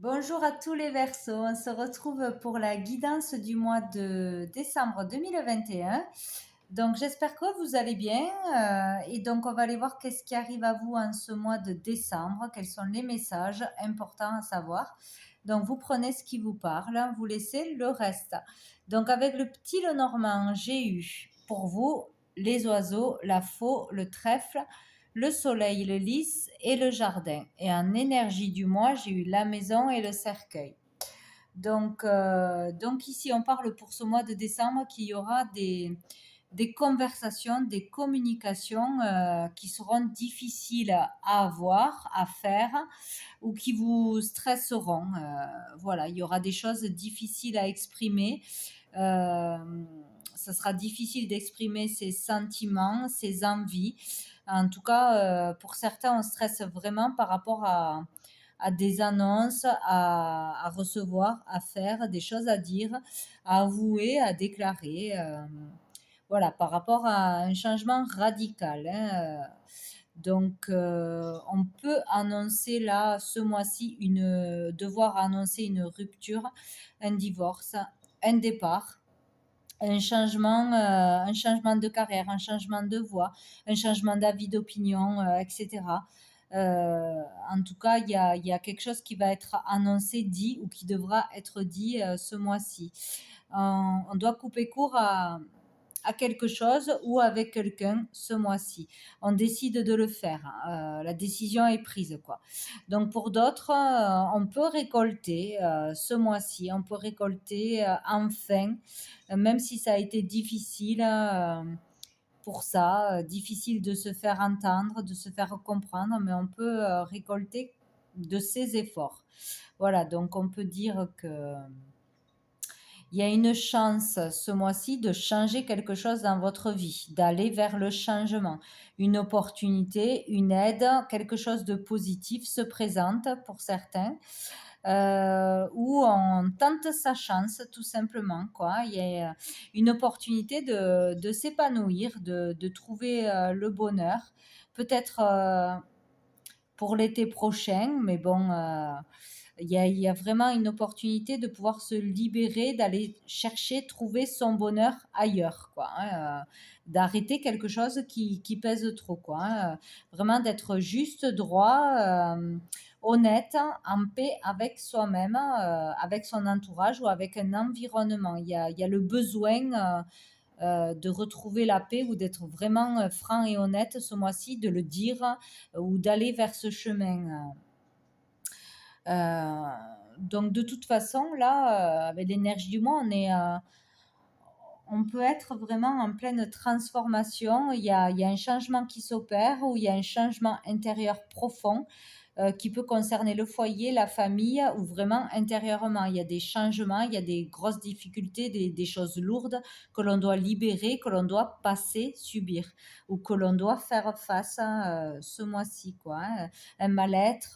Bonjour à tous les Verseaux, on se retrouve pour la guidance du mois de décembre 2021. Donc j'espère que vous allez bien et donc on va aller voir qu'est-ce qui arrive à vous en ce mois de décembre, quels sont les messages importants à savoir. Donc vous prenez ce qui vous parle, vous laissez le reste. Donc avec le petit Lenormand, j'ai eu pour vous les oiseaux, la faux, le trèfle, le soleil, le lys et le jardin. Et en énergie du mois, j'ai eu la maison et le cercueil. Donc ici, on parle pour ce mois de décembre qu'il y aura des conversations, des communications qui seront difficiles à avoir, à faire ou qui vous stresseront. Voilà, il y aura des choses difficiles à exprimer. Euh, Ça sera difficile d'exprimer ses sentiments, ses envies. En tout cas, pour certains, on stresse vraiment par rapport à des annonces, à recevoir, à faire, des choses à dire, à avouer, à déclarer. Voilà, par rapport à un changement radical. On peut annoncer là, ce mois-ci, devoir annoncer une rupture, un divorce, un départ, un changement de carrière, un changement de voie, un changement d'avis, d'opinion, etc. En tout cas, il y a quelque chose qui va être annoncé, dit ou qui devra être dit ce mois-ci. On doit couper court à quelque chose ou avec quelqu'un ce mois-ci. On décide de le faire. La décision est prise, quoi. Donc pour d'autres, on peut récolter ce mois-ci, on peut récolter enfin, même si ça a été difficile pour ça, difficile de se faire entendre, de se faire comprendre, mais on peut récolter de ses efforts. Voilà, donc on peut dire que il y a une chance ce mois-ci de changer quelque chose dans votre vie, d'aller vers le changement. Une opportunité, une aide, quelque chose de positif se présente pour certains. Où on tente sa chance tout simplement, quoi. Il y a une opportunité de s'épanouir, de trouver le bonheur. Peut-être pour l'été prochain, mais bon, il y a vraiment une opportunité de pouvoir se libérer, d'aller chercher, trouver son bonheur ailleurs, quoi, hein, d'arrêter quelque chose qui pèse trop, quoi, hein, vraiment d'être juste, droit, honnête, en paix avec soi-même, avec son entourage ou avec un environnement. Il y a le besoin de retrouver la paix ou d'être vraiment franc et honnête ce mois-ci, de le dire ou d'aller vers ce chemin. Euh, donc de toute façon, là, avec l'énergie du mois, on peut être vraiment en pleine transformation. Il y a un changement qui s'opère ou il y a un changement intérieur profond qui peut concerner le foyer, la famille ou vraiment intérieurement. Il y a des changements, il y a des grosses difficultés, des choses lourdes que l'on doit libérer, que l'on doit passer, subir ou que l'on doit faire face ce mois-ci, quoi, hein. Un mal-être,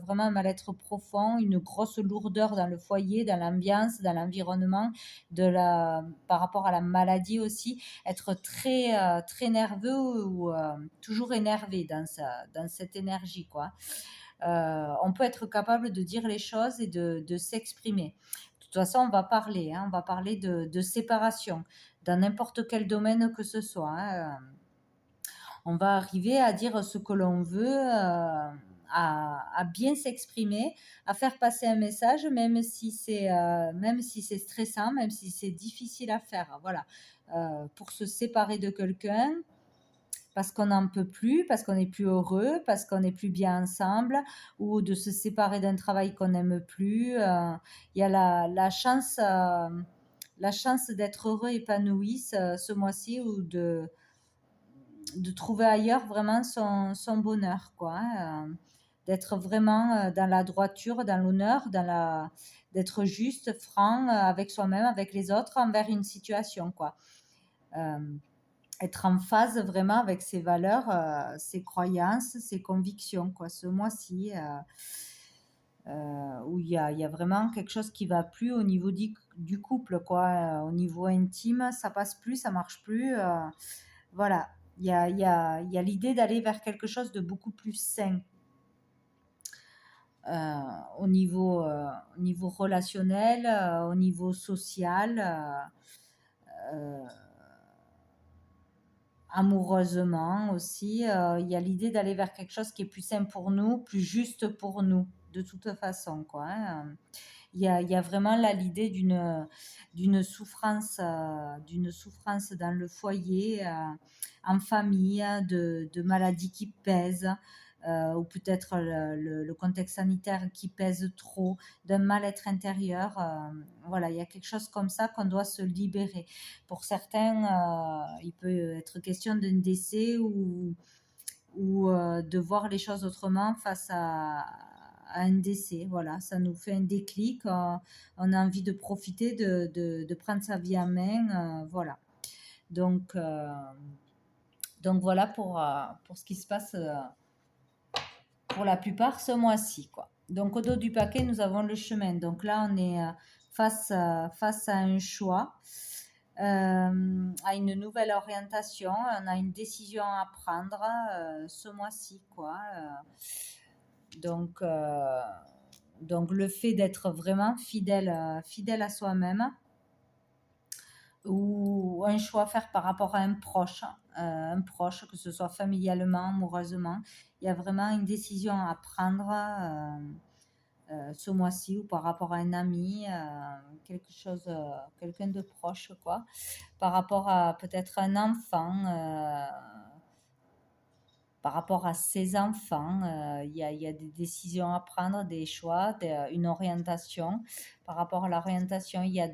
vraiment un mal-être profond, une grosse lourdeur dans le foyer, dans l'ambiance, dans l'environnement, par rapport à la maladie aussi, être très nerveux ou toujours énervé dans cette énergie, quoi. On peut être capable de dire les choses et de s'exprimer. De toute façon, on va parler, hein, on va parler de séparation dans n'importe quel domaine que ce soit, hein. On va arriver à dire ce que l'on veut, à bien s'exprimer, à faire passer un message, même si c'est stressant, même si c'est difficile à faire. Voilà. Pour se séparer de quelqu'un, parce qu'on n'en peut plus, parce qu'on n'est plus heureux, parce qu'on n'est plus bien ensemble, ou de se séparer d'un travail qu'on n'aime plus. Il y a la chance d'être heureux, épanoui ce mois-ci, ou de trouver ailleurs vraiment son bonheur, quoi, hein, d'être vraiment dans la droiture, dans l'honneur, d'être juste, franc avec soi-même, avec les autres, envers une situation, quoi. Euh, Être en phase vraiment avec ses valeurs, ses croyances, ses convictions, quoi, ce mois-ci, où il y a vraiment quelque chose qui va plus au niveau du couple, quoi, au niveau intime, ça passe plus, ça marche plus, voilà. Il y a l'idée d'aller vers quelque chose de beaucoup plus sain. au niveau relationnel, au niveau social, euh, amoureusement aussi. Il y a l'idée d'aller vers quelque chose qui est plus sain pour nous, plus juste pour nous, de toute façon, quoi, hein. Il y a vraiment là l'idée d'une souffrance dans le foyer, en famille, de maladies qui pèsent, ou peut-être le contexte sanitaire qui pèse trop, d'un mal-être intérieur. Voilà, il y a quelque chose comme ça qu'on doit se libérer. Pour certains, il peut être question d'un décès ou de voir les choses autrement face à un décès. Voilà, ça nous fait un déclic. On a envie de profiter, de prendre sa vie en main. Voilà. Donc, euh, donc voilà pour ce qui se passe pour la plupart ce mois-ci, quoi. Donc au dos du paquet, nous avons le chemin. Donc là, on est face à un choix, à une nouvelle orientation. On a une décision à prendre ce mois-ci, quoi. Donc, euh, donc le fait d'être vraiment fidèle à soi-même, ou un choix à faire par rapport à un proche, que ce soit familialement, amoureusement. Il y a vraiment une décision à prendre ce mois-ci, ou par rapport à un ami, quelque chose, quelqu'un de proche, quoi. Par rapport à peut-être un enfant, par rapport à ses enfants, il y a des décisions à prendre, des choix, une orientation. Par rapport à l'orientation, il y a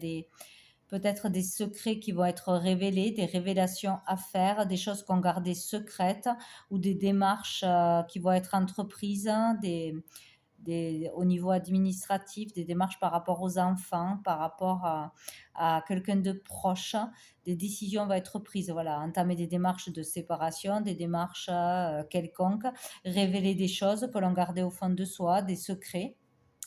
peut-être des secrets qui vont être révélés, des révélations à faire, des choses qu'on gardait secrètes, ou des démarches qui vont être entreprises, au niveau administratif, des démarches par rapport aux enfants, par rapport à quelqu'un de proche. Des décisions vont être prises. Voilà, entamer des démarches de séparation, des démarches quelconques, révéler des choses que l'on gardait au fond de soi, des secrets,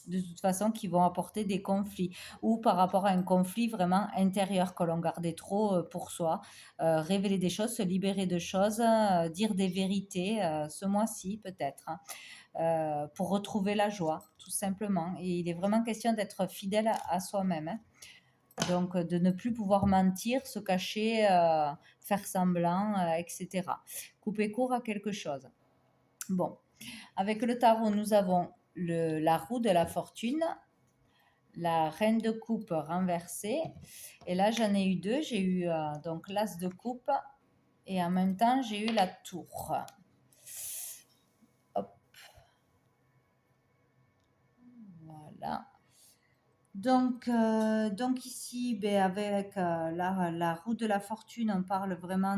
de toute façon, qui vont apporter des conflits, ou par rapport à un conflit vraiment intérieur que l'on gardait trop pour soi. Révéler des choses, se libérer de choses, dire des vérités ce mois-ci peut-être, hein, pour retrouver la joie, tout simplement. Et il est vraiment question d'être fidèle à soi-même, hein. Donc, de ne plus pouvoir mentir, se cacher, faire semblant, etc. Couper court à quelque chose. Bon, avec le tarot, nous avons la roue de la fortune, la reine de coupe renversée. Et là, j'en ai eu deux. J'ai eu donc l'as de coupe, et en même temps, j'ai eu la tour. Hop, voilà. Donc ici, ben, avec la roue de la fortune, on parle vraiment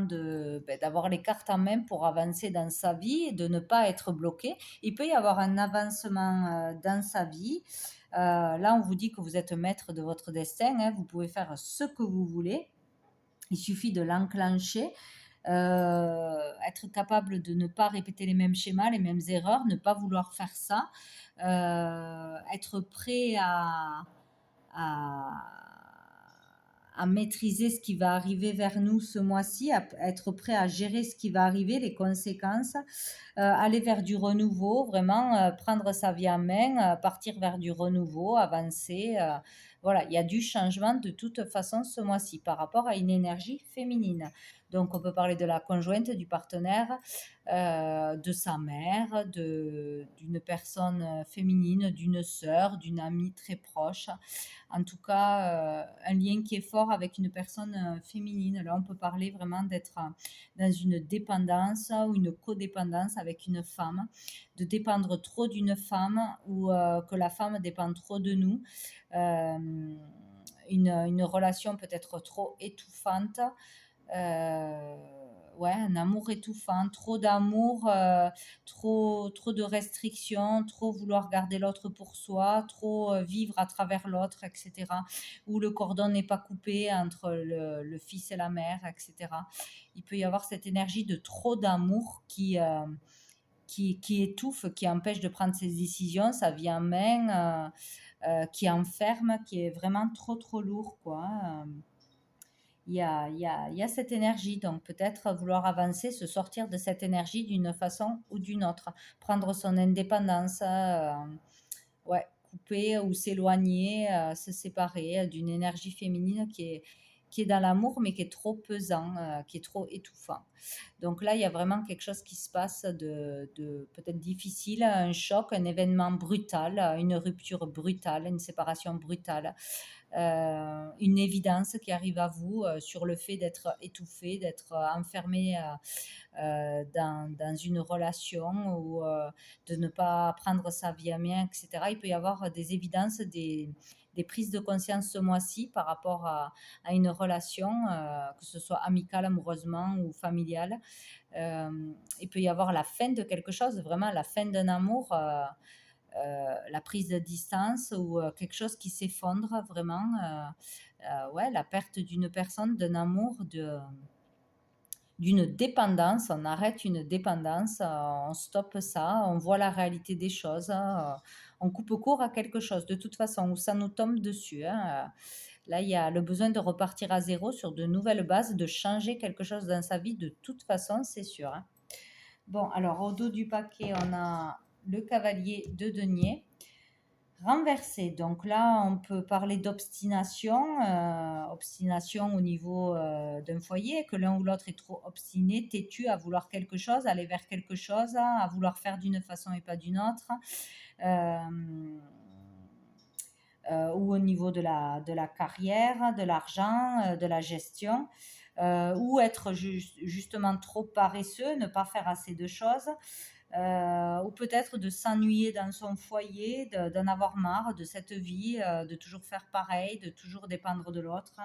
d'avoir les cartes en main pour avancer dans sa vie et de ne pas être bloqué. Il peut y avoir un avancement dans sa vie. Là, on vous dit que vous êtes maître de votre destin, hein. Vous pouvez faire ce que vous voulez. Il suffit de l'enclencher. Être capable de ne pas répéter les mêmes schémas, les mêmes erreurs, ne pas vouloir faire ça. Être prêt à, à maîtriser ce qui va arriver vers nous ce mois-ci, à être prêt à gérer ce qui va arriver, les conséquences, aller vers du renouveau, vraiment prendre sa vie en main, partir vers du renouveau, avancer. Voilà, il y a du changement de toute façon ce mois-ci par rapport à une énergie féminine. Donc on peut parler de la conjointe, du partenaire, de sa mère, d'une personne féminine, d'une sœur, d'une amie très proche. En tout cas, un lien qui est fort avec une personne féminine. Là, on peut parler vraiment d'être dans une dépendance ou une codépendance avec une femme, de dépendre trop d'une femme, ou que la femme dépend trop de nous. Euh, une relation peut-être trop étouffante. Euh, ouais, un amour étouffant, trop d'amour, trop de restrictions, trop vouloir garder l'autre pour soi, trop vivre à travers l'autre, etc. Où le cordon n'est pas coupé entre le fils et la mère, etc. Il peut y avoir cette énergie de trop d'amour qui étouffe, qui empêche de prendre ses décisions, sa vie en main, qui enferme, qui est vraiment trop lourd, quoi. Il y a cette énergie, donc peut-être vouloir avancer, se sortir de cette énergie d'une façon ou d'une autre, prendre son indépendance, ouais, couper ou s'éloigner, se séparer d'une énergie féminine qui est dans l'amour, mais qui est trop pesant, qui est trop étouffant. Donc là, il y a vraiment quelque chose qui se passe de peut-être difficile, un choc, un événement brutal, une rupture brutale, une séparation brutale, une évidence qui arrive à vous sur le fait d'être étouffé, d'être enfermé dans une relation ou de ne pas prendre sa vie en main, etc. Il peut y avoir des évidences, des prises de conscience ce mois-ci par rapport à une relation, que ce soit amicale, amoureusement ou familiale. Il peut y avoir la fin de quelque chose, vraiment la fin d'un amour, la prise de distance ou quelque chose qui s'effondre vraiment. Ouais, la perte d'une personne, d'un amour, d'une dépendance. On arrête une dépendance, on stoppe ça, on voit la réalité des choses, on coupe court à quelque chose de toute façon, où ça nous tombe dessus, hein. Là, il y a le besoin de repartir à zéro sur de nouvelles bases, de changer quelque chose dans sa vie de toute façon, c'est sûr, hein. Bon, alors au dos du paquet, on a le cavalier de denier renversé. Donc là, on peut parler d'obstination, obstination au niveau d'un foyer, que l'un ou l'autre est trop obstiné, têtu à vouloir quelque chose, aller vers quelque chose, à vouloir faire d'une façon et pas d'une autre. Euh, ou au niveau de la carrière, de l'argent, de la gestion, ou être justement trop paresseux, ne pas faire assez de choses, ou peut-être de s'ennuyer dans son foyer, d'en avoir marre de cette vie, de toujours faire pareil, de toujours dépendre de l'autre,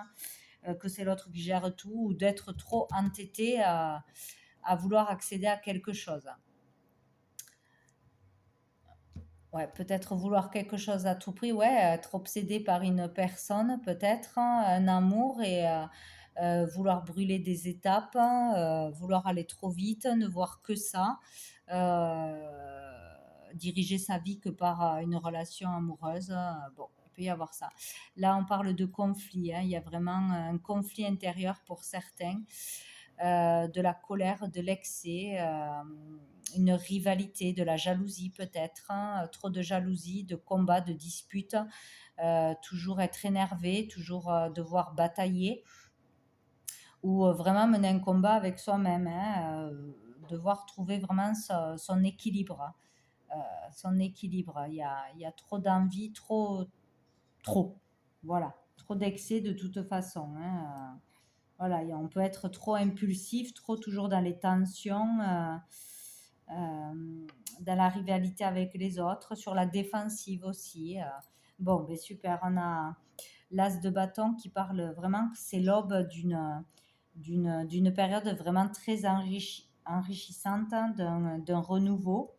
que c'est l'autre qui gère tout, ou d'être trop entêté à vouloir accéder à quelque chose. Ouais, peut-être vouloir quelque chose à tout prix, ouais, être obsédé par une personne, peut-être, hein, un amour et vouloir brûler des étapes, vouloir aller trop vite, ne voir que ça, diriger sa vie que par une relation amoureuse. Bon, il peut y avoir ça. Là, on parle de conflit, hein, il y a vraiment un conflit intérieur pour certains, de la colère, de l'excès, une rivalité, de la jalousie peut-être, hein, trop de jalousie, de combat, de dispute, toujours être énervé, toujours devoir batailler ou vraiment mener un combat avec soi-même, hein, devoir trouver vraiment son équilibre. Son équilibre. Il y a trop d'envie, trop. Voilà, trop d'excès de toute façon, hein. Voilà, on peut être trop impulsif, trop toujours dans les tensions, dans la rivalité avec les autres, sur la défensive aussi. Bon, ben super, on a l'as de bâton qui parle vraiment que c'est l'aube d'une période vraiment très enrichissante, d'un renouveau.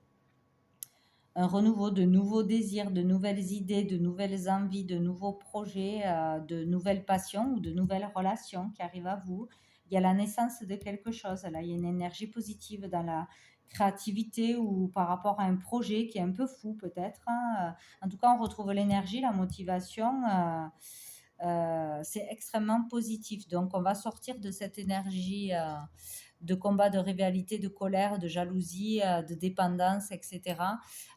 Un renouveau de nouveaux désirs, de nouvelles idées, de nouvelles envies, de nouveaux projets, de nouvelles passions ou de nouvelles relations qui arrivent à vous. Il y a la naissance de quelque chose. Là, il y a une énergie positive dans la créativité ou par rapport à un projet qui est un peu fou peut-être, hein. En tout cas, on retrouve l'énergie, la motivation. C'est extrêmement positif. Donc, on va sortir de cette énergie de combat, de rivalité, de colère, de jalousie, de dépendance, etc.,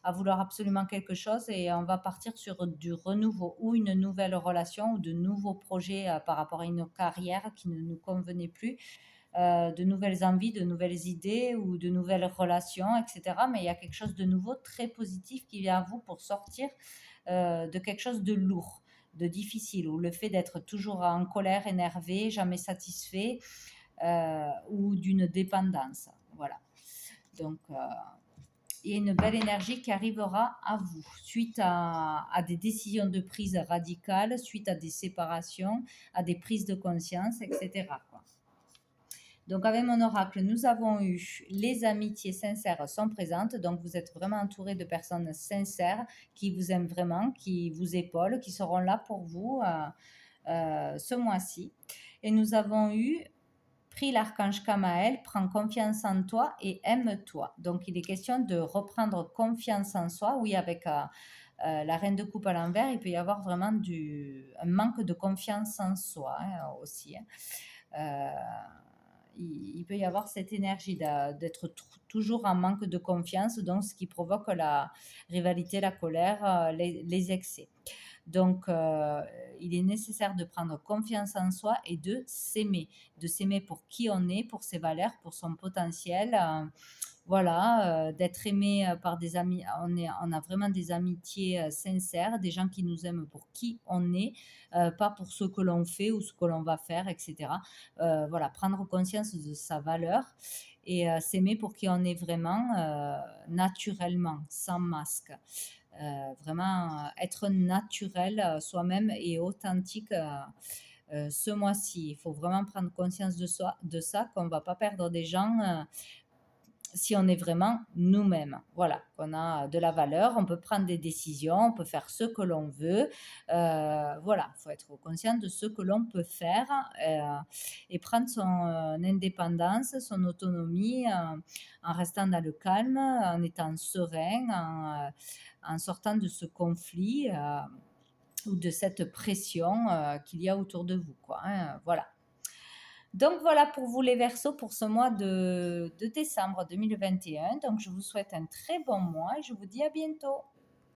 à vouloir absolument quelque chose et on va partir sur du renouveau ou une nouvelle relation ou de nouveaux projets par rapport à une carrière qui ne nous convenait plus, de nouvelles envies, de nouvelles idées ou de nouvelles relations, etc. Mais il y a quelque chose de nouveau, très positif qui vient à vous pour sortir de quelque chose de lourd, de difficile, ou le fait d'être toujours en colère, énervé, jamais satisfait, ou d'une dépendance. Voilà. Donc, il y a une belle énergie qui arrivera à vous suite à des décisions de prise radicales, suite à des séparations, à des prises de conscience, etc., quoi. Donc, avec mon oracle, nous avons eu les amitiés sincères sont présentes. Donc, vous êtes vraiment entouré de personnes sincères qui vous aiment vraiment, qui vous épaulent, qui seront là pour vous ce mois-ci. Et nous avons eu prie l'archange Kamaël, prends confiance en toi et aime-toi. Donc, il est question de reprendre confiance en soi. Oui, avec la reine de coupe à l'envers, il peut y avoir vraiment un manque de confiance en soi, hein, aussi, hein. il peut y avoir cette énergie d'être toujours en manque de confiance, donc ce qui provoque la rivalité, la colère, les excès. Donc, il est nécessaire de prendre confiance en soi et de s'aimer pour qui on est, pour ses valeurs, pour son potentiel. Voilà, d'être aimé par des amis. On a vraiment des amitiés sincères, des gens qui nous aiment pour qui on est, pas pour ce que l'on fait ou ce que l'on va faire, etc. Voilà, prendre conscience de sa valeur et s'aimer pour qui on est vraiment, naturellement, sans masque. Vraiment être naturel soi-même et authentique ce mois-ci. Il faut vraiment prendre conscience de ça, qu'on ne va pas perdre des gens si on est vraiment nous-mêmes. Voilà, qu'on a de la valeur, on peut prendre des décisions, on peut faire ce que l'on veut. Voilà, il faut être conscient de ce que l'on peut faire et prendre son indépendance, son autonomie en restant dans le calme, en étant serein, en sortant de ce conflit ou de cette pression qu'il y a autour de vous, quoi, hein, voilà. Donc voilà pour vous les Verseaux pour ce mois de décembre 2021. Donc je vous souhaite un très bon mois et je vous dis à bientôt.